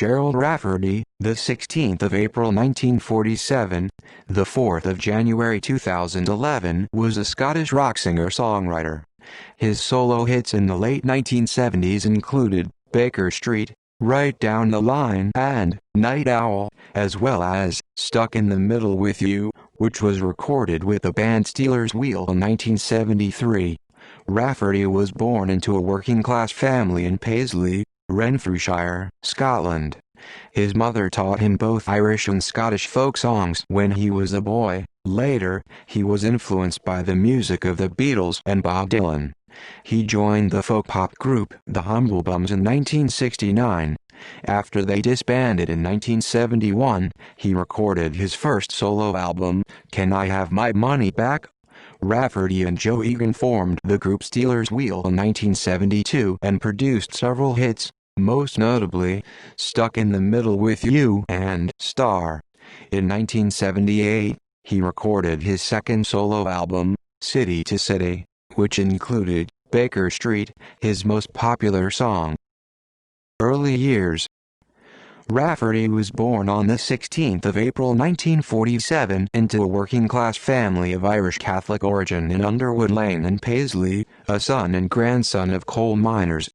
Gerry Rafferty, the 16th of April 1947, the 4th of January 2011, was a Scottish rock singer-songwriter. His solo hits in the late 1970s included Baker Street, Right Down the Line, and Night Owl, as well as Stuck in the Middle with You, which was recorded with the band Stealers Wheel in 1973. Rafferty was born into a working-class family in Paisley, Renfrewshire, Scotland. His mother taught him both Irish and Scottish folk songs when he was a boy. Later, he was influenced by the music of the Beatles and Bob Dylan. He joined the folk-pop group The Humble Bums in 1969. After they disbanded in 1971, he recorded his first solo album, Can I Have My Money Back? Rafferty and Joe Egan formed the group Stealers Wheel in 1972 and produced several hits, most notably Stuck in the Middle with You and Star. In 1978, he recorded his second solo album, City to City, which included Baker Street, his most popular song. Early years. Rafferty was born on the 16th of April 1947 into a working-class family of Irish Catholic origin in Underwood Lane in Paisley, a son and grandson of coal miners.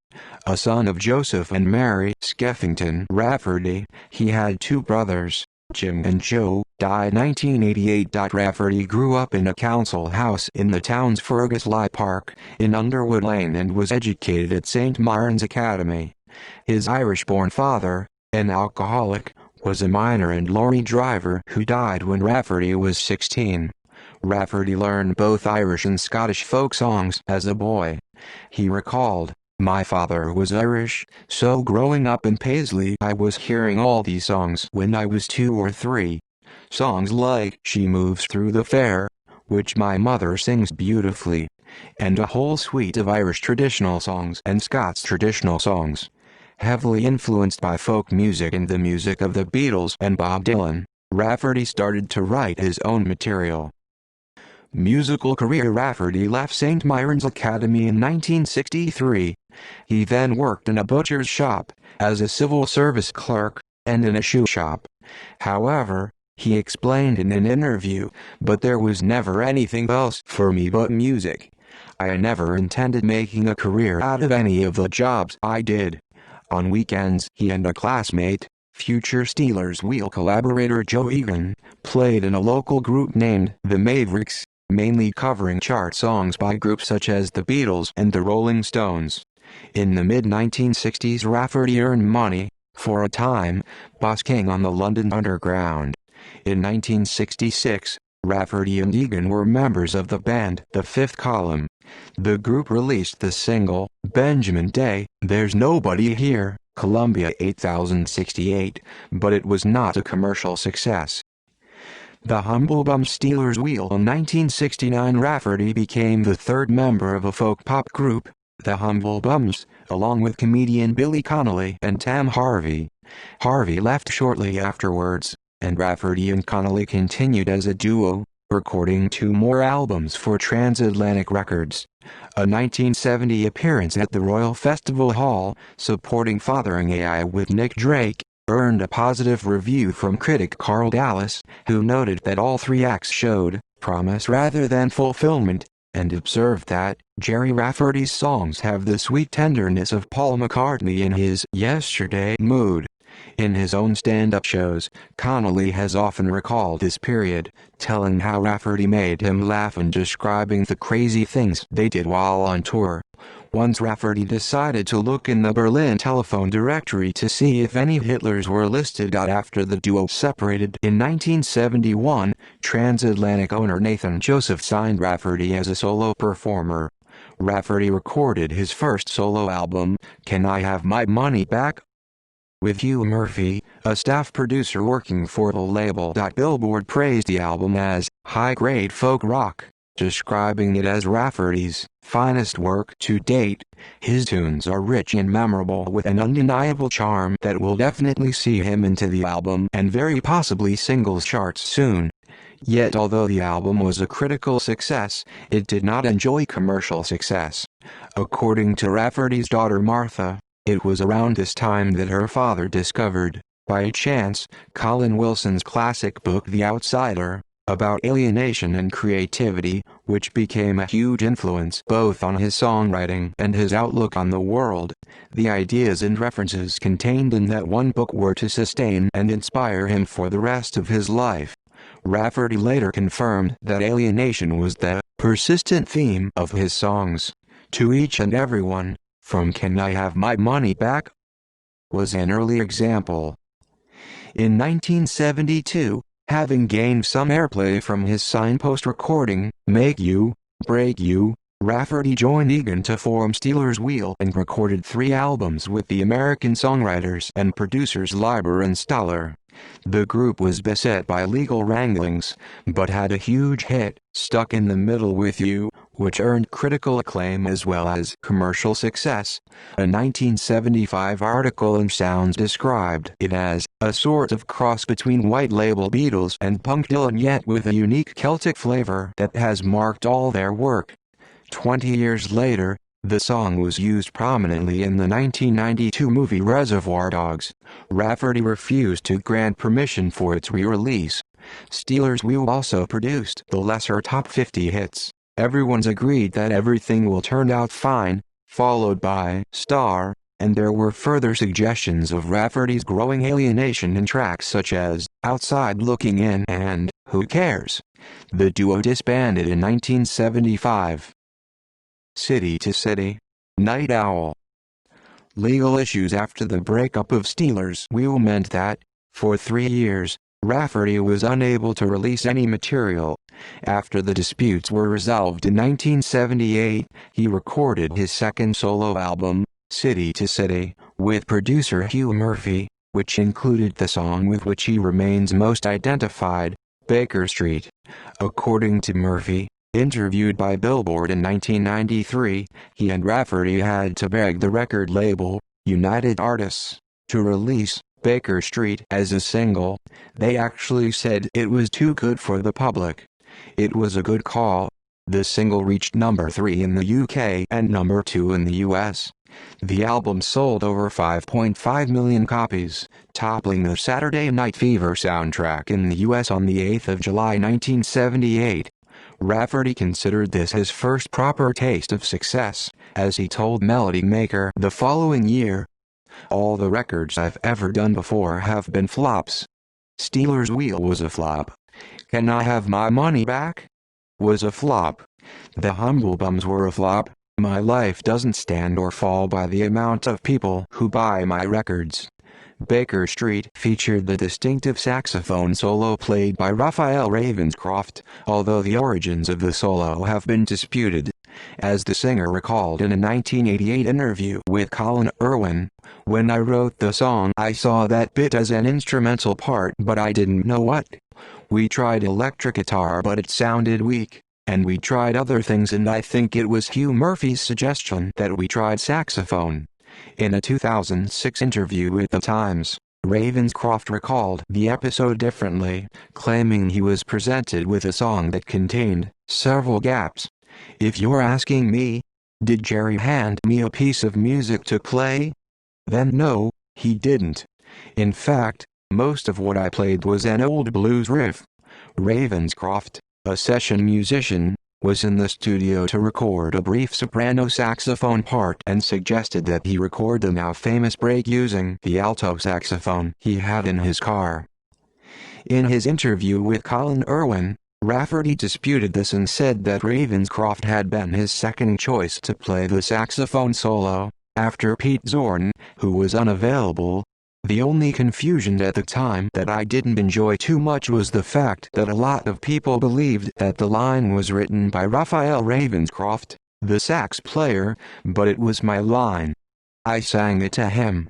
A son of Joseph and Mary Skeffington Rafferty, he had two brothers, Jim and Joe, died 1988. Rafferty grew up in a council house in the town's Fergus Lie Park, in Underwood Lane, and was educated at St. Mirren's Academy. His Irish-born father, an alcoholic, was a miner and lorry driver who died when Rafferty was 16. Rafferty learned both Irish and Scottish folk songs as a boy. He recalled, "My father was Irish, so growing up in Paisley I was hearing all these songs when I was 2 or 3. Songs like She Moves Through the Fair, which my mother sings beautifully, and a whole suite of Irish traditional songs and Scots traditional songs." Heavily influenced by folk music and the music of the Beatles and Bob Dylan, Rafferty started to write his own material. Musical career. Rafferty left St. Mirren's Academy in 1963. He then worked in a butcher's shop, as a civil service clerk, and in a shoe shop. However, he explained in an interview, "But there was never anything else for me but music. I never intended making a career out of any of the jobs I did." On weekends, he and a classmate, future Stealers Wheel collaborator Joe Egan, played in a local group named The Mavericks, mainly covering chart songs by groups such as the Beatles and the Rolling Stones. In the mid-1960s, Rafferty earned money, for a time, busking on the London Underground. In 1966, Rafferty and Egan were members of the band The Fifth Column. The group released the single, Benjamin Day, There's Nobody Here, Columbia 8068, but it was not a commercial success. The Humble Bums Stealers Wheel in 1969. Rafferty became the third member of a folk-pop group, The Humble Bums, along with comedian Billy Connolly and Tam Harvey. Harvey left shortly afterwards, and Rafferty and Connolly continued as a duo, recording 2 more albums for Transatlantic Records. A 1970 appearance at the Royal Festival Hall, supporting Fathering AI with Nick Drake, earned a positive review from critic Carl Dallas, who noted that all 3 acts showed promise rather than fulfillment, and observed that Gerry Rafferty's songs have the sweet tenderness of Paul McCartney in his Yesterday mood. In his own stand-up shows, Connolly has often recalled this period, telling how Rafferty made him laugh and describing the crazy things they did while on tour. Once Rafferty decided to look in the Berlin telephone directory to see if any Hitlers were listed. After the duo separated in 1971, Transatlantic owner Nathan Joseph signed Rafferty as a solo performer. Rafferty recorded his first solo album, Can I Have My Money Back? With Hugh Murphy, a staff producer working for the label. Billboard praised the album as high-grade folk rock, describing it as Rafferty's finest work to date. His tunes are rich and memorable with an undeniable charm that will definitely see him into the album and very possibly singles charts soon. Yet although the album was a critical success, it did not enjoy commercial success. According to Rafferty's daughter Martha, It was around this time that her father discovered, by chance, Colin Wilson's classic book The Outsider, about alienation and creativity, which became a huge influence both on his songwriting and his outlook on the world. The ideas and references contained in that one book were to sustain and inspire him for the rest of his life. Rafferty later confirmed that alienation was the persistent theme of his songs. To Each and Everyone, from Can I Have My Money Back? Was an early example. In 1972, having gained some airplay from his Signpost recording, Make You, Break You, Rafferty joined Egan to form Stealers Wheel and recorded 3 albums with the American songwriters and producers Leiber and Stoller. The group was beset by legal wranglings, but had a huge hit, Stuck in the Middle with You, which earned critical acclaim as well as commercial success. A 1975 article in Sounds described it as a sort of cross between white label Beatles and punk Dylan, yet with a unique Celtic flavor that has marked all their work. 20 years later, the song was used prominently in the 1992 movie Reservoir Dogs. Rafferty refused to grant permission for its re-release. Stealers Wheel also produced the lesser top 50 hits, Everyone's Agreed That Everything Will Turn Out Fine, followed by Star, and there were further suggestions of Rafferty's growing alienation in tracks such as Outside Looking In and Who Cares. The duo disbanded in 1975. City to City, Night Owl. Legal issues after the breakup of Stealers Wheel meant that, for 3 years, Rafferty was unable to release any material. After the disputes were resolved in 1978, he recorded his second solo album, City to City, with producer Hugh Murphy, which included the song with which he remains most identified, Baker Street. According to Murphy, interviewed by Billboard in 1993, he and Rafferty had to beg the record label, United Artists, to release Baker Street as a single. They actually said it was too good for the public. It was a good call. The single reached number 3 in the UK and number 2 in the US. The album sold over 5.5 million copies, toppling the Saturday Night Fever soundtrack in the US on the 8th of July 1978. Rafferty considered this his first proper taste of success, as he told Melody Maker the following year, "All the records I've ever done before have been flops. Stealers Wheel was a flop. Can I Have My Money Back? Was a flop. The Humble Bums were a flop. My life doesn't stand or fall by the amount of people who buy my records." Baker Street featured the distinctive saxophone solo played by Raphael Ravenscroft, although the origins of the solo have been disputed. As the singer recalled in a 1988 interview with Colin Irwin, "When I wrote the song I saw that bit as an instrumental part but I didn't know what. We tried electric guitar but it sounded weak, and we tried other things and I think it was Hugh Murphy's suggestion that we tried saxophone." In a 2006 interview with The Times, Ravenscroft recalled the episode differently, claiming he was presented with a song that contained several gaps. "If you're asking me, did Gerry hand me a piece of music to play? Then no, he didn't. In fact, most of what I played was an old blues riff." Ravenscroft, a session musician, was in the studio to record a brief soprano saxophone part and suggested that he record the now famous break using the alto saxophone he had in his car. In his interview with Colin Irwin, Rafferty disputed this and said that Ravenscroft had been his second choice to play the saxophone solo, after Pete Zorn, who was unavailable. "The only confusion at the time that I didn't enjoy too much was the fact that a lot of people believed that the line was written by Raphael Ravenscroft, the sax player, but it was my line. I sang it to him."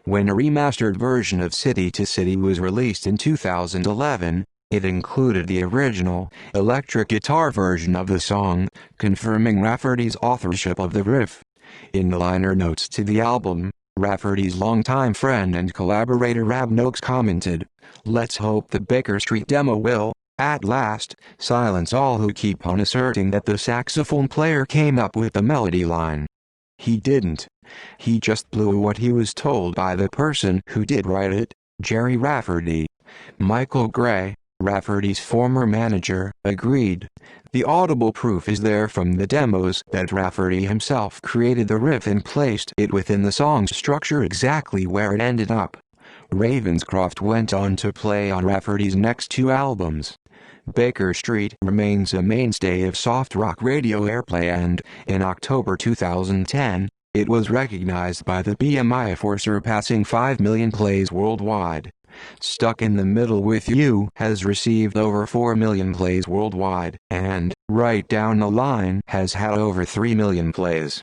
When a remastered version of City to City was released in 2011, it included the original, electric guitar version of the song, confirming Rafferty's authorship of the riff. In the liner notes to the album, Rafferty's longtime friend and collaborator Rab Noakes commented, "Let's hope the Baker Street demo will, at last, silence all who keep on asserting that the saxophone player came up with the melody line." He didn't. He just blew what he was told by the person who did write it, Gerry Rafferty. Michael Gray, Rafferty's former manager, agreed. The audible proof is there from the demos that Rafferty himself created the riff and placed it within the song's structure exactly where it ended up. Ravenscroft went on to play on Rafferty's next two albums. Baker Street remains a mainstay of soft rock radio airplay, and, in October 2010, it was recognized by the BMI for surpassing 5 million plays worldwide. Stuck in the Middle with You has received over 4 million plays worldwide, and Right Down the Line has had over 3 million plays.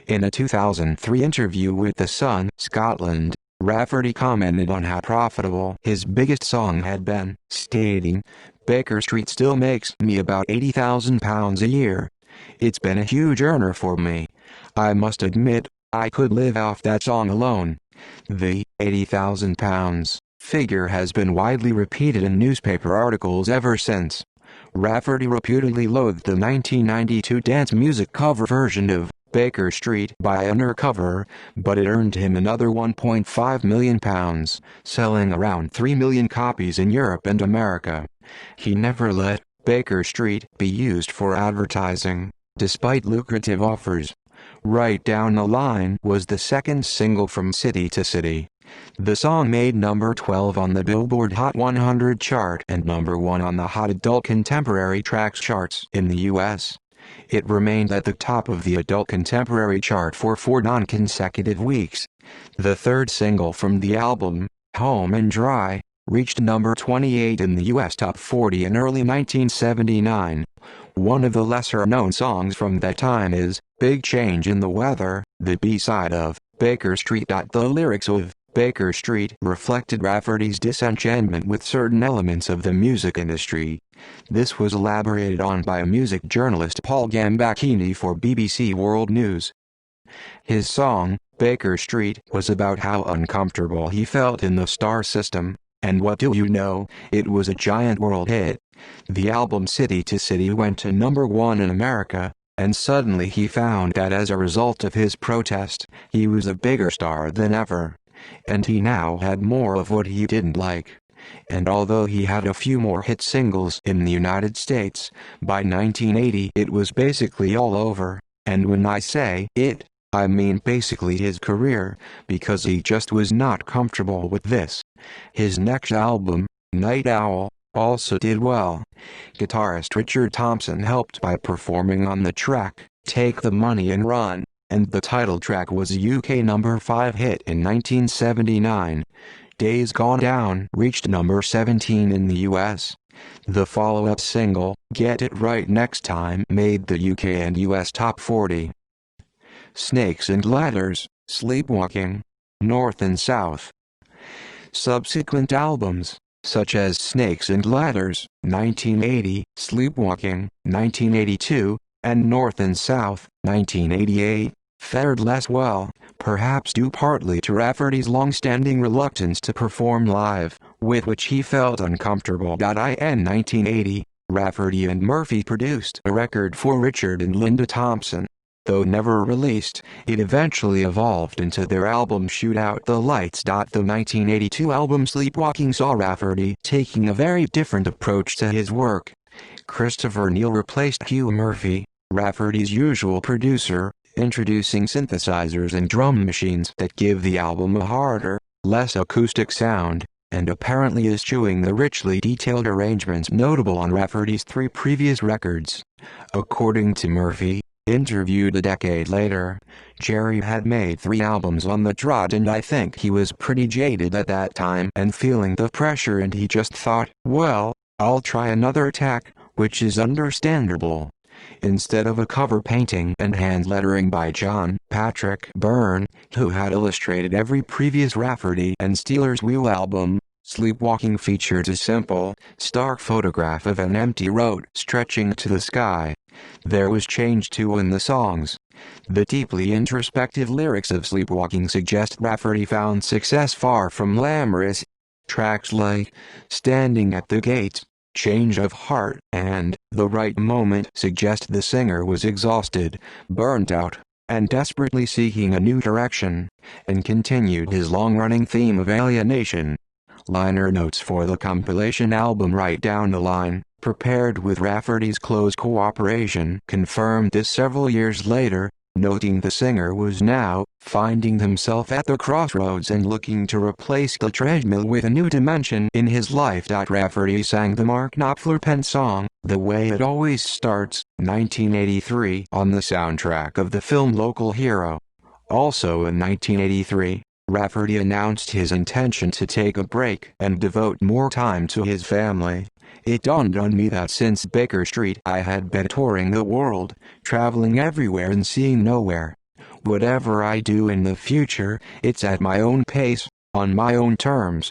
In a 2003 interview with The Sun, Scotland, Rafferty commented on how profitable his biggest song had been, stating, "Baker Street still makes me about £80,000 a year. It's been a huge earner for me. I must admit, I could live off that song alone." The £80,000 figure has been widely repeated in newspaper articles ever since. Rafferty reputedly loathed the 1992 dance music cover version of Baker Street by Undercover, but it earned him another £1.5 million, selling around 3 million copies in Europe and America. He never let Baker Street be used for advertising, despite lucrative offers. Right Down the Line was the second single from City to City. The song made number 12 on the Billboard Hot 100 chart and number 1 on the Hot Adult Contemporary Tracks charts in the U.S. It remained at the top of the Adult Contemporary chart for 4 non-consecutive weeks. The third single from the album, Home and Dry, reached number 28 in the U.S. Top 40 in early 1979. One of the lesser-known songs from that time is Big Change in the Weather, the B-side of Baker Street. The lyrics of Baker Street reflected Rafferty's disenchantment with certain elements of the music industry. This was elaborated on by music journalist Paul Gambacchini for BBC World News. His song, Baker Street, was about how uncomfortable he felt in the star system, and what do you know, it was a giant world hit. The album City to City went to number 1 in America, and suddenly he found that as a result of his protest, he was a bigger star than ever. And he now had more of what he didn't like. And although he had a few more hit singles in the United States, by 1980 it was basically all over. And when I say it, I mean basically his career, because he just was not comfortable with this. His next album, Night Owl, also did well. Guitarist Richard Thompson helped by performing on the track, Take the Money and Run, and the title track was a UK number 5 hit in 1979. Days Gone Down reached number 17 in the US. The follow-up single, Get It Right Next Time, made the UK and US Top 40. Snakes and Ladders, Sleepwalking, North and South. Subsequent albums, such as Snakes and Ladders, 1980, Sleepwalking, 1982, and North and South, 1988, fared less well, perhaps due partly to Rafferty's long-standing reluctance to perform live, with which he felt uncomfortable. In 1980, Rafferty and Murphy produced a record for Richard and Linda Thompson. Though never released, it eventually evolved into their album Shoot Out the Lights. The 1982 album Sleepwalking saw Rafferty taking a very different approach to his work. Christopher Neal replaced Hugh Murphy, Rafferty's usual producer, introducing synthesizers and drum machines that give the album a harder, less acoustic sound, and apparently eschewing the richly detailed arrangements notable on Rafferty's 3 previous records. According to Murphy, interviewed a decade later, Gerry had made 3 albums on the trot, and I think he was pretty jaded at that time and feeling the pressure, and he just thought, well, I'll try another tack, which is understandable. Instead of a cover painting and hand lettering by John Patrick Byrne, who had illustrated every previous Rafferty and Steelers Wheel album, Sleepwalking featured a simple, stark photograph of an empty road stretching to the sky. There was change too in the songs. The deeply introspective lyrics of Sleepwalking suggest Rafferty found success far from glamorous. Tracks like Standing at the Gate, Change of Heart, and The Right Moment suggest the singer was exhausted, burnt out, and desperately seeking a new direction, and continued his long-running theme of alienation. Liner notes for the compilation album Right Down the Line, prepared with Rafferty's close cooperation, confirmed this several years later, noting the singer was now finding himself at the crossroads and looking to replace the treadmill with a new dimension in his life. Rafferty sang the Mark Knopfler penned song, The Way It Always Starts, 1983, on the soundtrack of the film Local Hero. Also in 1983, Rafferty announced his intention to take a break and devote more time to his family. It dawned on me that since Baker Street I had been touring the world, traveling everywhere and seeing nowhere. Whatever I do in the future, it's at my own pace, on my own terms.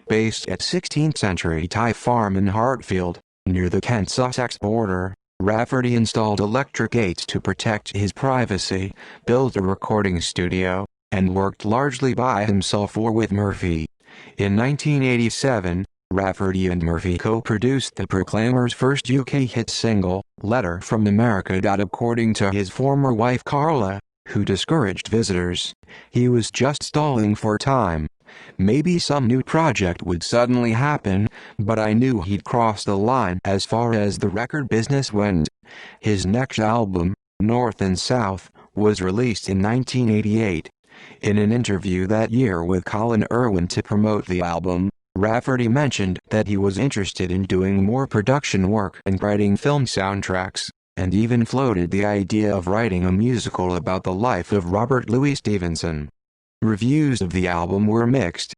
Based at 16th Century Tie Farm in Hartfield, near the Kent-Sussex border, Rafferty installed electric gates to protect his privacy, built a recording studio, and worked largely by himself or with Murphy. In 1987, Rafferty and Murphy co-produced the Proclaimers' first UK hit single, Letter from America. According to his former wife Carla, who discouraged visitors, he was just stalling for time. Maybe some new project would suddenly happen, but I knew he'd crossed the line as far as the record business went. His next album, North and South, was released in 1988. In an interview that year with Colin Irwin to promote the album, Rafferty mentioned that he was interested in doing more production work and writing film soundtracks, and even floated the idea of writing a musical about the life of Robert Louis Stevenson. Reviews of the album were mixed.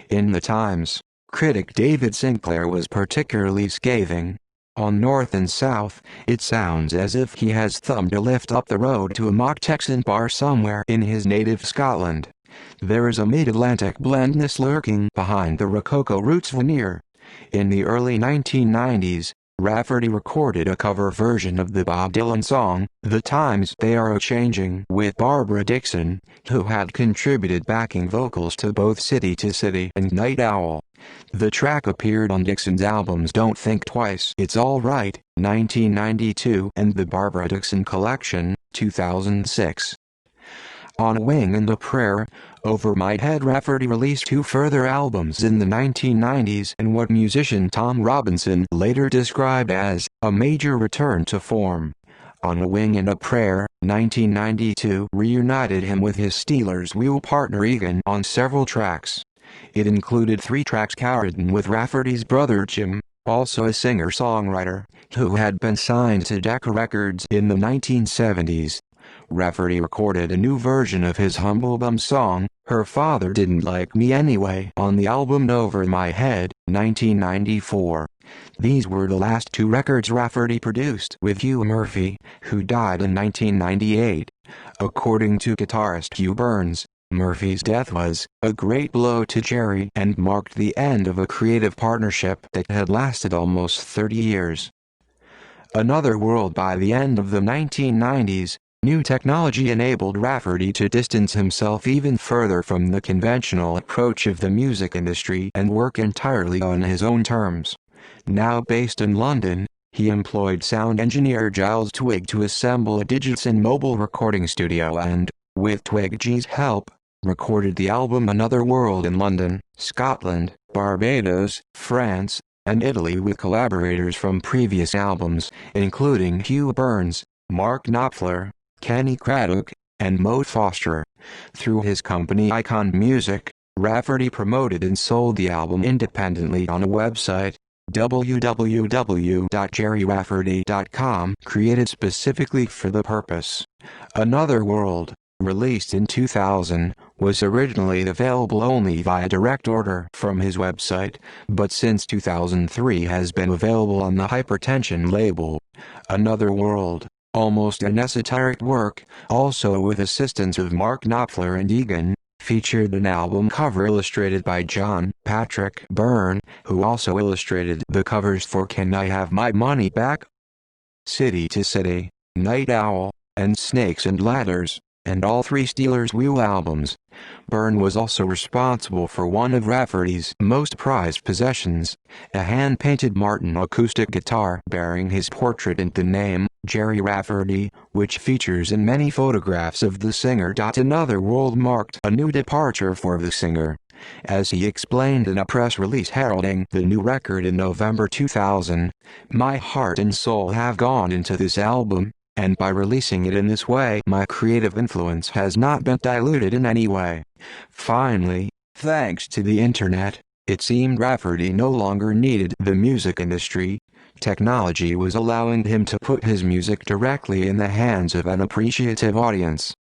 In the Times, critic David Sinclair was particularly scathing. On North and South, it sounds as if he has thumbed a lift up the road to a mock Texan bar somewhere in his native Scotland. There is a mid-Atlantic blandness lurking behind the Rococo roots veneer. In the early 1990s, Rafferty recorded a cover version of the Bob Dylan song, The Times They Are A-Changing, with Barbara Dixon, who had contributed backing vocals to both City to City and Night Owl. The track appeared on Dixon's albums Don't Think Twice, It's All Right, 1992, and The Barbara Dixon Collection, 2006. On a Wing and a Prayer, Over My Head. Rafferty released two further albums in the 1990s and what musician Tom Robinson later described as a major return to form. On a Wing and a Prayer, 1992, reunited him with his Steelers wheel partner Egan on several tracks. It included 3 tracks co-written with Rafferty's brother Jim, also a singer-songwriter, who had been signed to Decca Records in the 1970s. Rafferty recorded a new version of his Humble Bum song, Her Father Didn't Like Me Anyway, on the album Over My Head, 1994. These were the last 2 records Rafferty produced with Hugh Murphy, who died in 1998. According to guitarist Hugh Burns, Murphy's death was a great blow to Gerry and marked the end of a creative partnership that had lasted almost 30 years. Another World. By the end of the 1990s, new technology enabled Rafferty to distance himself even further from the conventional approach of the music industry and work entirely on his own terms. Now based in London, he employed sound engineer Giles Twigg to assemble a Digitson mobile recording studio and, with Twiggy's help, recorded the album Another World in London, Scotland, Barbados, France, and Italy with collaborators from previous albums, including Hugh Burns, Mark Knopfler, Kenny Craddock, and Mo Foster. Through his company Icon Music, Rafferty promoted and sold the album independently on a website, www.gerryrafferty.com, created specifically for the purpose. Another World, released in 2000, was originally available only via direct order from his website, but since 2003 has been available on the Hypertension label. Another World, almost an esoteric work, also with assistance of Mark Knopfler and Egan, featured an album cover illustrated by John Patrick Byrne, who also illustrated the covers for Can I Have My Money Back?, City to City, Night Owl, and Snakes and Ladders, and all 3 Steelers Wheel albums. Byrne was also responsible for one of Rafferty's most prized possessions, a hand-painted Martin acoustic guitar bearing his portrait and the name, Gerry Rafferty, which features in many photographs of the singer. Another world marked a new departure for the singer, as he explained in a press release heralding the new record in November 2000, "My heart and soul have gone into this album, and by releasing it in this way my creative influence has not been diluted in any way." Finally, thanks to the internet, it seemed Rafferty no longer needed the music industry. Technology was allowing him to put his music directly in the hands of an appreciative audience.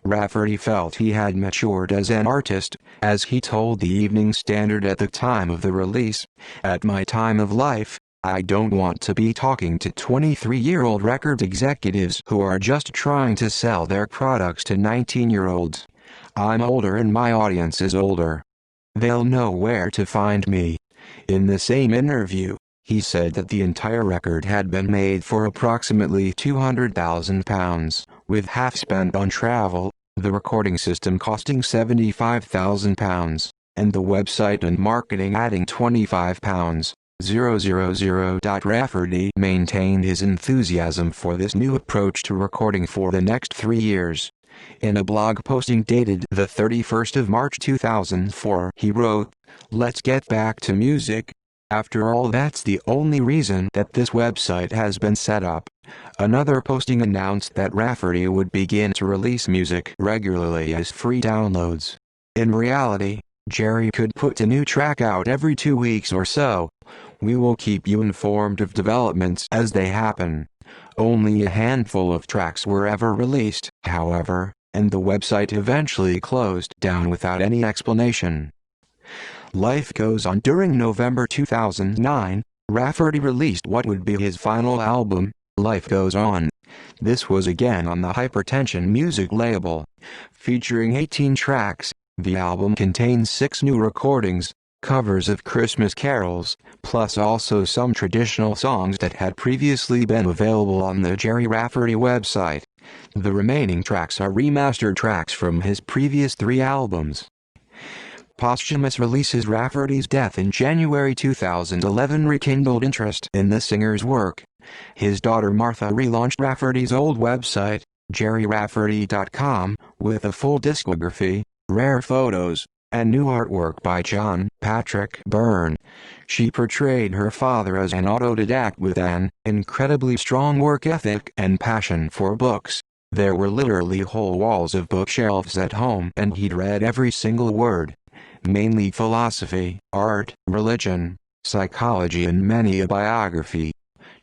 Rafferty felt he had matured as an artist, as he told the Evening Standard at the time of the release. "At my time of life, I don't want to be talking to 23-year-old record executives who are just trying to sell their products to 19-year-olds. I'm older and my audience is older. They'll know where to find me." In the same interview, he said that the entire record had been made for approximately £200,000, with half spent on travel, the recording system costing £75,000, and the website and marketing adding £25,000. Rafferty maintained his enthusiasm for this new approach to recording for the next 3 years. In a blog posting dated the 31st of March 2004, he wrote, "Let's get back to music. After all, that's the only reason that this website has been set up." Another posting announced that Rafferty would begin to release music regularly as free downloads. In reality, Gerry could put a new track out every 2 weeks or so. "We will keep you informed of developments as they happen." Only a handful of tracks were ever released, however, and the website eventually closed down without any explanation. Life goes on. During November 2009, Rafferty released what would be his final album, Life Goes On. This was again on the Hypertension music label. Featuring 18 tracks, the album contains 6 new recordings, covers of Christmas carols, plus also some traditional songs that had previously been available on the Gerry Rafferty website. The remaining tracks are remastered tracks from his previous 3 albums. Posthumous releases. Rafferty's death in January 2011 rekindled interest in the singer's work. His daughter Martha relaunched Rafferty's old website, GerryRafferty.com, with a full discography, rare photos, and new artwork by John Patrick Byrne. She portrayed her father as an autodidact with an incredibly strong work ethic and passion for books. There were literally whole walls of bookshelves at home, and he'd read every single word. Mainly philosophy, art, religion, psychology, and many a biography.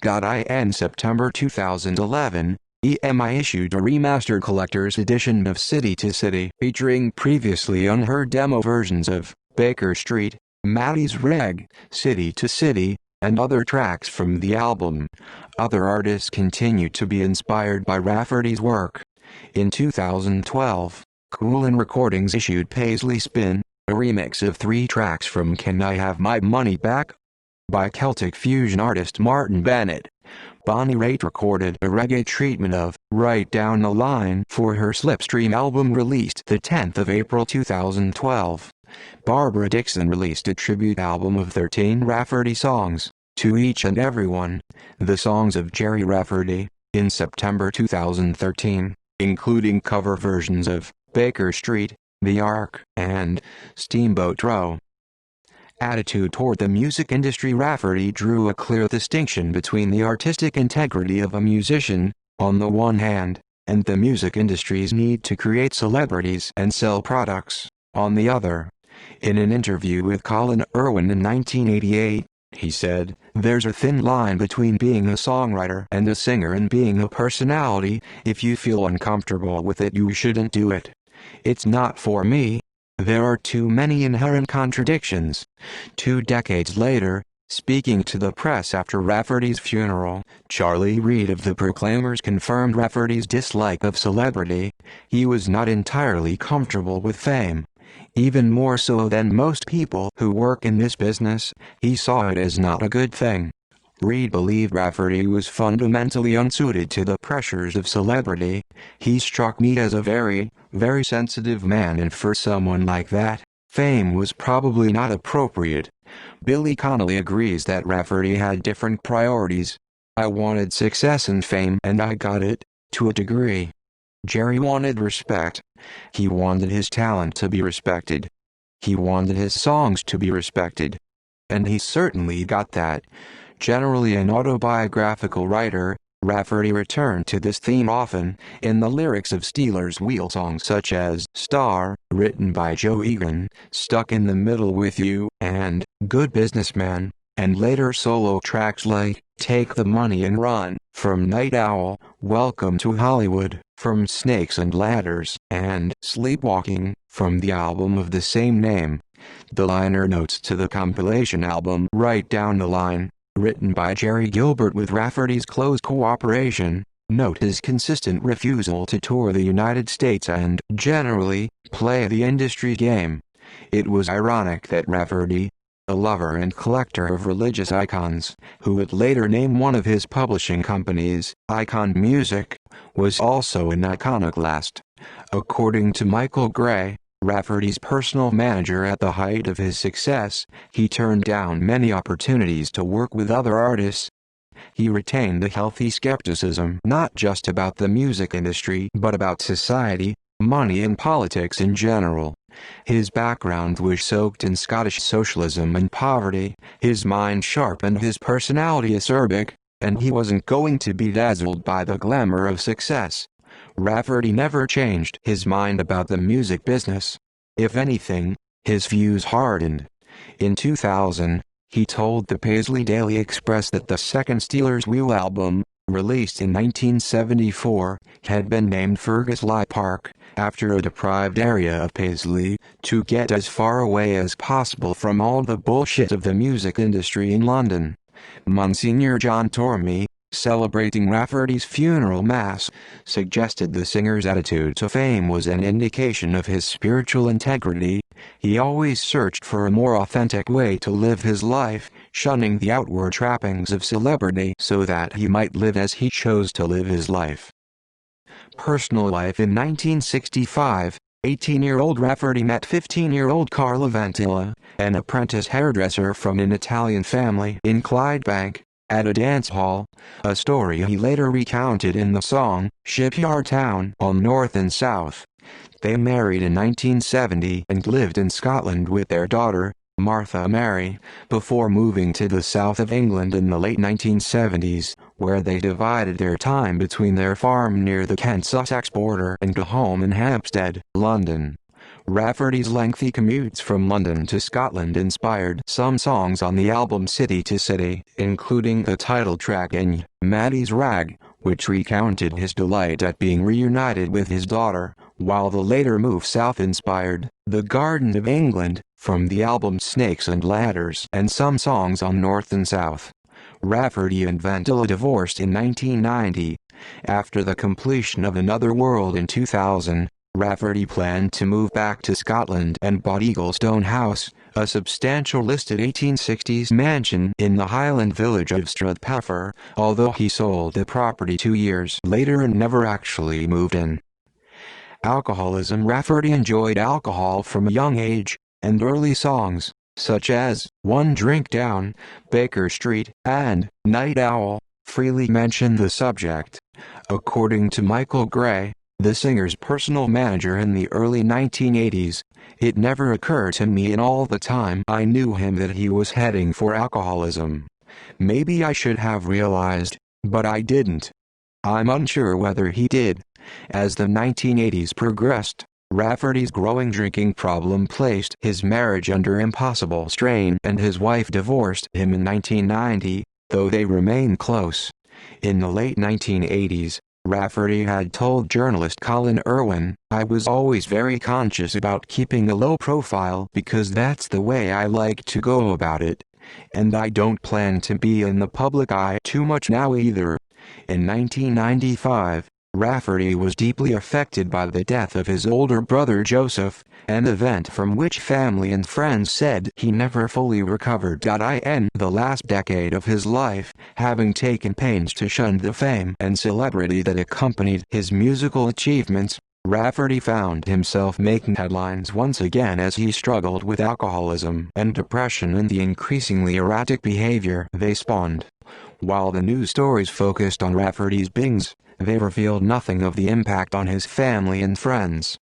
In September 2011, EMI issued a remastered collector's edition of City to City, featuring previously unheard demo versions of Baker Street, Maddie's Reg, City to City, and other tracks from the album. Other artists continue to be inspired by Rafferty's work. In 2012, Coolin Recordings issued Paisley Spin, a remix of 3 tracks from Can I Have My Money Back? By Celtic fusion artist Martin Bennett. Bonnie Raitt recorded a reggae treatment of Right Down the Line for her Slipstream album released the 10th of April 2012. Barbara Dixon released a tribute album of 13 Rafferty songs, To Each and Everyone, the songs of Gerry Rafferty, in September 2013, including cover versions of Baker Street, The Ark, and Steamboat Row. Attitude toward the music industry. Rafferty drew a clear distinction between the artistic integrity of a musician, on the one hand, and the music industry's need to create celebrities and sell products, on the other. In an interview with Colin Irwin in 1988, he said, "There's a thin line between being a songwriter and a singer and being a personality. If you feel uncomfortable with it, you shouldn't do it. It's not for me. There are too many inherent contradictions." 2 decades later, speaking to the press after Rafferty's funeral, Charlie Reid of the Proclaimers confirmed Rafferty's dislike of celebrity. He was not entirely comfortable with fame. Even more so than most people who work in this business, he saw it as not a good thing. Reid believed Rafferty was fundamentally unsuited to the pressures of celebrity. "He struck me as a very Very sensitive man, and for someone like that, fame was probably not appropriate. Billy Connolly agrees that Rafferty had different priorities. I wanted success and fame, and I got it, to a degree. Gerry wanted respect. He wanted his talent to be respected. He wanted his songs to be respected. And he certainly got that. Generally an autobiographical writer, Rafferty returned to this theme often, in the lyrics of Steelers Wheel songs such as Star, written by Joe Egan, Stuck in the Middle with You, and Good Businessman, and later solo tracks like Take the Money and Run, from Night Owl, Welcome to Hollywood, from Snakes and Ladders, and Sleepwalking, from the album of the same name. The liner notes to the compilation album Right Down the Line, written by Jerry Gilbert with Rafferty's close cooperation, note his consistent refusal to tour the United States and, generally, play the industry game. It was ironic that Rafferty, a lover and collector of religious icons, who would later name one of his publishing companies, Icon Music, was also an iconoclast. According to Michael Gray, Rafferty's personal manager at the height of his success, he turned down many opportunities to work with other artists. He retained a healthy skepticism not just about the music industry but about society, money and politics in general. His background was soaked in Scottish socialism and poverty, his mind sharp and his personality acerbic, and he wasn't going to be dazzled by the glamour of success. Rafferty never changed his mind about the music business. If anything, his views hardened. In 2000, he told the Paisley Daily Express that the second Steelers Wheel album, released in 1974, had been named Fergus Lie Park, after a deprived area of Paisley, to get as far away as possible from all the bullshit of the music industry in London. Monsignor John Tormey, celebrating Rafferty's funeral mass, suggested the singer's attitude to fame was an indication of his spiritual integrity. He always searched for a more authentic way to live his life, shunning the outward trappings of celebrity so that he might live as he chose to live his life. Personal life. In 1965, 18-year-old Rafferty met 15-year-old Carla Ventilla, an apprentice hairdresser from an Italian family in Clydebank, at a dance hall, a story he later recounted in the song, Shipyard Town, on North and South. They married in 1970 and lived in Scotland with their daughter, Martha Mary, before moving to the south of England in the late 1970s, where they divided their time between their farm near the Kent-Sussex border and a home in Hampstead, London. Rafferty's lengthy commutes from London to Scotland inspired some songs on the album City to City, including the title track in Maddie's Rag, which recounted his delight at being reunited with his daughter, while the later move south inspired The Garden of England, from the album Snakes and Ladders, and some songs on North and South. Rafferty and Ventilla divorced in 1990. After the completion of Another World in 2000, Rafferty planned to move back to Scotland and bought Eaglestone House, a substantial listed 1860s mansion in the Highland village of Strathpeffer, although he sold the property 2 years later and never actually moved in. Alcoholism. Rafferty enjoyed alcohol from a young age, and early songs, such as One Drink Down, Baker Street, and Night Owl, freely mention the subject. According to Michael Gray, the singer's personal manager in the early 1980s, it never occurred to me in all the time I knew him that he was heading for alcoholism. Maybe I should have realized, but I didn't. I'm unsure whether he did. As the 1980s progressed, Rafferty's growing drinking problem placed his marriage under impossible strain, and his wife divorced him in 1990, though they remained close. In the late 1980s, Rafferty had told journalist Colin Irwin, "I was always very conscious about keeping a low profile because that's the way I like to go about it. And I don't plan to be in the public eye too much now either." In 1995, Rafferty was deeply affected by the death of his older brother Joseph, an event from which family and friends said he never fully recovered. In the last decade of his life, having taken pains to shun the fame and celebrity that accompanied his musical achievements, Rafferty found himself making headlines once again as he struggled with alcoholism and depression and the increasingly erratic behavior they spawned. While the news stories focused on Rafferty's bings, they revealed nothing of the impact on his family and friends.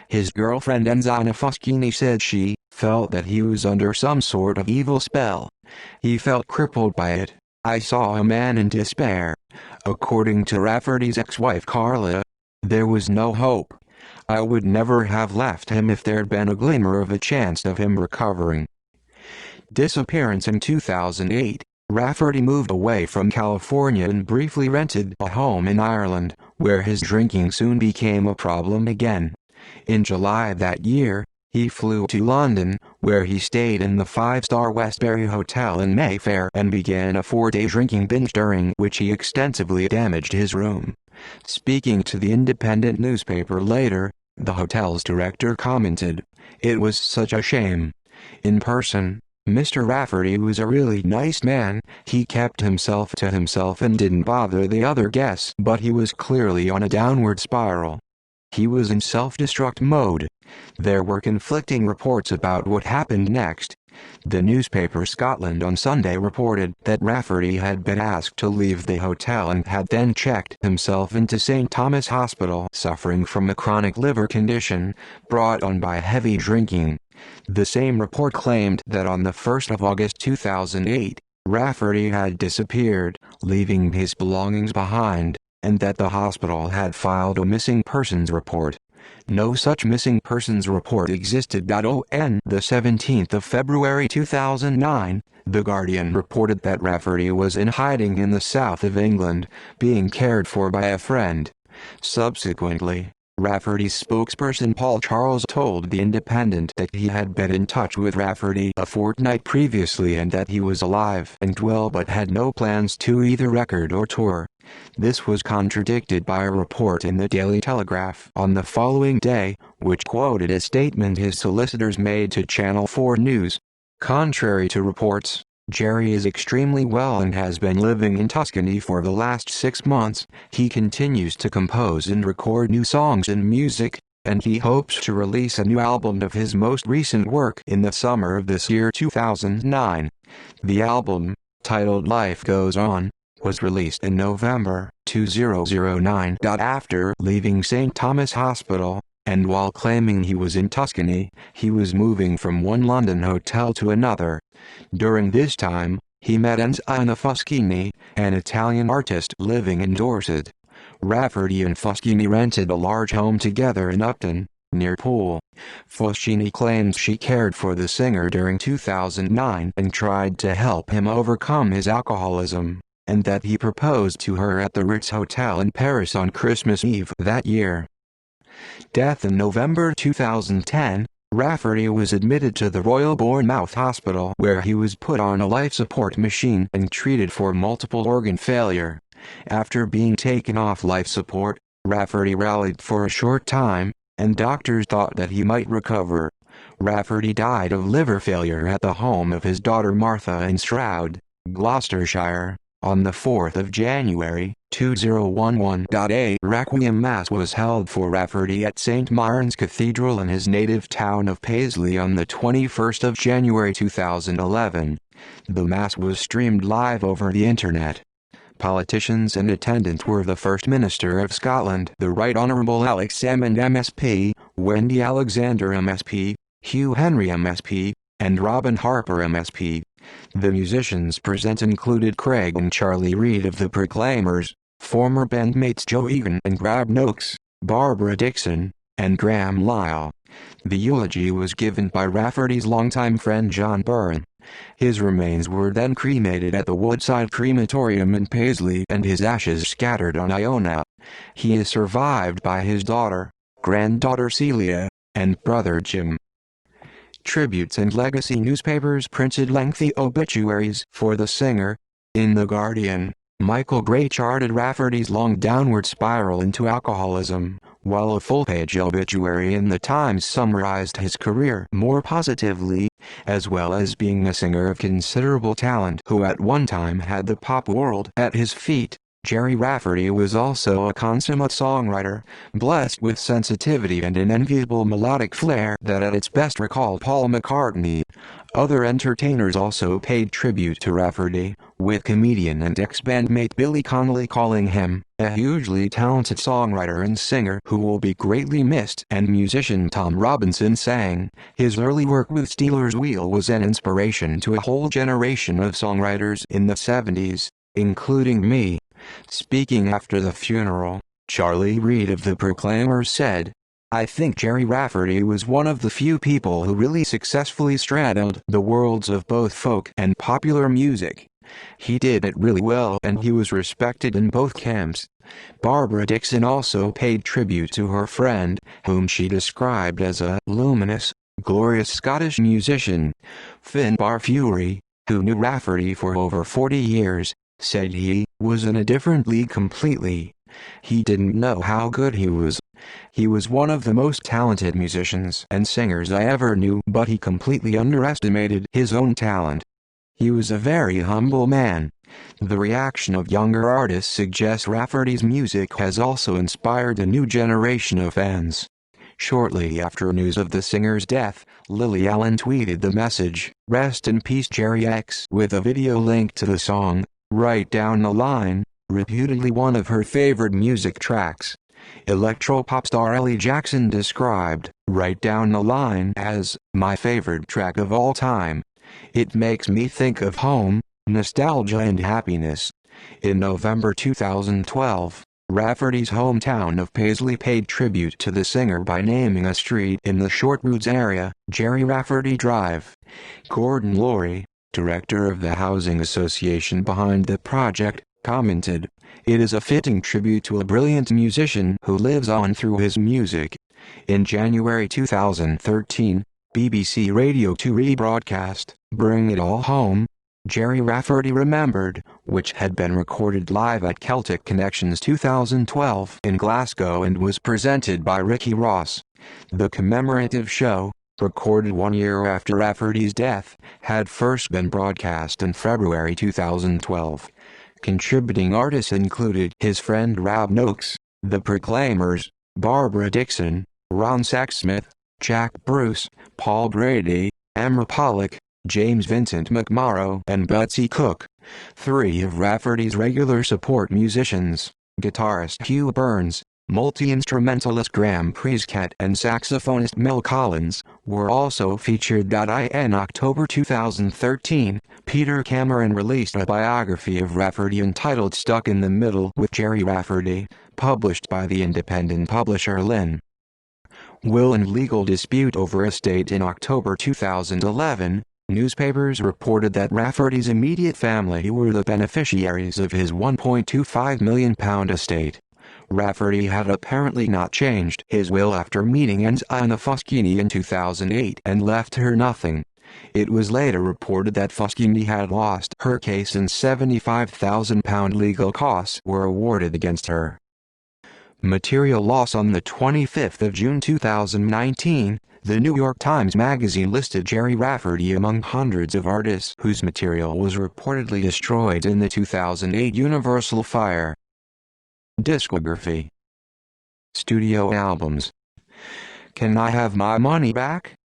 His girlfriend Enzana Foschini said she felt that he was under some sort of evil spell. He felt crippled by it. I saw a man in despair. According to Rafferty's ex-wife Carla, there was no hope. I would never have left him if there'd been a glimmer of a chance of him recovering. Disappearance in 2008. Rafferty moved away from California and briefly rented a home in Ireland, where his drinking soon became a problem again. In July that year, he flew to London, where he stayed in the five-star Westbury Hotel in Mayfair and began a 4-day drinking binge during which he extensively damaged his room. Speaking to the Independent newspaper later, the hotel's director commented, "It was such a shame. In person, Mr. Rafferty was a really nice man. He kept himself to himself and didn't bother the other guests, but he was clearly on a downward spiral. He was in self-destruct mode." There were conflicting reports about what happened next. The newspaper Scotland on Sunday reported that Rafferty had been asked to leave the hotel and had then checked himself into St. Thomas Hospital suffering from a chronic liver condition brought on by heavy drinking. The same report claimed that on the 1st of August 2008, Rafferty had disappeared, leaving his belongings behind, and that the hospital had filed a missing persons report. No such missing persons report existed. On the 17th of February 2009, The Guardian reported that Rafferty was in hiding in the south of England, being cared for by a friend. Subsequently, Rafferty's spokesperson Paul Charles told The Independent that he had been in touch with Rafferty a fortnight previously and that he was alive and well but had no plans to either record or tour. This was contradicted by a report in the Daily Telegraph on the following day, which quoted a statement his solicitors made to Channel 4 News. Contrary to reports, Gerry is extremely well and has been living in Tuscany for the last 6 months. He continues to compose and record new songs and music, and he hopes to release a new album of his most recent work in the summer of this year 2009. The album, titled Life Goes On, was released in November 2009. After leaving St. Thomas Hospital, and while claiming he was in Tuscany, he was moving from one London hotel to another. During this time, he met Enzana Foschini, an Italian artist living in Dorset. Rafferty and Foschini rented a large home together in Upton, near Poole. Foschini claims she cared for the singer during 2009 and tried to help him overcome his alcoholism, and that he proposed to her at the Ritz Hotel in Paris on Christmas Eve that year. Death in November 2010, Rafferty was admitted to the Royal Bournemouth Hospital where he was put on a life support machine and treated for multiple organ failure. After being taken off life support, Rafferty rallied for a short time, and doctors thought that he might recover. Rafferty died of liver failure at the home of his daughter Martha in Stroud, Gloucestershire, on the 4th of January, 2011. A Requiem Mass was held for Rafferty at St. Maron's Cathedral in his native town of Paisley on the 21st of January 2011. The Mass was streamed live over the Internet. Politicians in attendance were the First Minister of Scotland, the Right Honourable Alex Salmond MSP, Wendy Alexander MSP, Hugh Henry MSP, and Robin Harper MSP. The musicians present included Craig and Charlie Reid of the Proclaimers, former bandmates Joe Egan and Graham Noakes, Barbara Dixon, and Graham Lyle. The eulogy was given by Rafferty's longtime friend John Byrne. His remains were then cremated at the Woodside Crematorium in Paisley and his ashes scattered on Iona. He is survived by his daughter, granddaughter Celia, and brother Jim. Tributes and legacy newspapers printed lengthy obituaries for the singer. In The Guardian, Michael Gray charted Rafferty's long downward spiral into alcoholism, while a full-page obituary in The Times summarized his career more positively, as well as being a singer of considerable talent who at one time had the pop world at his feet. Gerry Rafferty was also a consummate songwriter, blessed with sensitivity and an enviable melodic flair that at its best recalled Paul McCartney. Other entertainers also paid tribute to Rafferty, with comedian and ex-bandmate Billy Connolly calling him a hugely talented songwriter and singer who will be greatly missed, and musician Tom Robinson saying, his early work with Stealers Wheel was an inspiration to a whole generation of songwriters in the 70s, including me. Speaking after the funeral, Charlie Reid of the Proclaimers said, I think Gerry Rafferty was one of the few people who really successfully straddled the worlds of both folk and popular music. He did it really well and he was respected in both camps. Barbara Dickson also paid tribute to her friend, whom she described as a luminous, glorious Scottish musician. Finbar Fury, who knew Rafferty for over 40 years, said he was in a different league completely. He didn't know how good he was. He was one of the most talented musicians and singers I ever knew, but he completely underestimated his own talent. He was a very humble man. The reaction of younger artists suggests Rafferty's music has also inspired a new generation of fans. Shortly after news of the singer's death, Lily Allen tweeted the message, "Rest in peace Gerry X," with a video link to the song, Right Down the Line, reputedly one of her favorite music tracks. Electro-pop star Ellie Jackson described Right Down the Line as my favorite track of all time. It makes me think of home, nostalgia and happiness. In November 2012, Rafferty's hometown of Paisley paid tribute to the singer by naming a street in the Shortroods area, Gerry Rafferty Drive. Gordon Laurie, director of the housing association behind the project, commented, "It is a fitting tribute to a brilliant musician who lives on through his music." In January 2013, BBC Radio 2 rebroadcast Bring It All Home, Gerry Rafferty Remembered, which had been recorded live at Celtic Connections 2012 in Glasgow and was presented by Ricky Ross. The commemorative show, recorded 1 year after Rafferty's death, had first been broadcast in February 2012. Contributing artists included his friend Rob Noakes, The Proclaimers, Barbara Dickson, Ron Sexsmith, Jack Bruce, Paul Brady, Emma Pollock, James Vincent McMorrow and Betsy Cook. Three of Rafferty's regular support musicians, guitarist Hugh Burns, multi-instrumentalist Graham Prescott and saxophonist Mel Collins, were also featured. In October 2013, Peter Cameron released a biography of Rafferty entitled Stuck in the Middle with Gerry Rafferty, published by the independent publisher Lynn. Will and legal dispute over estate. In October 2011, newspapers reported that Rafferty's immediate family were the beneficiaries of his £1.25 million estate. Rafferty had apparently not changed his will after meeting Anna Fuschini in 2008 and left her nothing. It was later reported that Fuschini had lost her case and £75,000 legal costs were awarded against her. Material loss. On the 25th of June 2019, the New York Times Magazine listed Gerry Rafferty among hundreds of artists whose material was reportedly destroyed in the 2008 Universal fire. Discography. Studio albums. Can I Have My Money Back?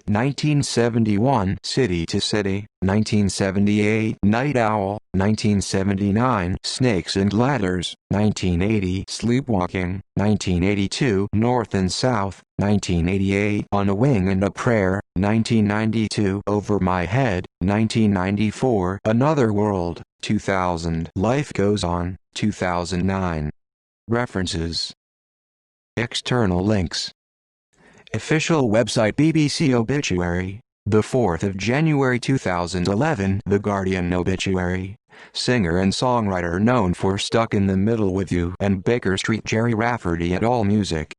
1971 City to City, 1978 Night Owl, 1979 Snakes and Ladders, 1980 Sleepwalking, 1982 North and South, 1988 On a Wing and a Prayer, 1992 Over My Head, 1994 Another World, 2000 Life Goes On, 2009. References. External links. Official website BBC Obituary, the 4th of January 2011. The Guardian obituary. Singer and songwriter known for Stuck in the Middle with You and Baker Street. Gerry Rafferty at AllMusic.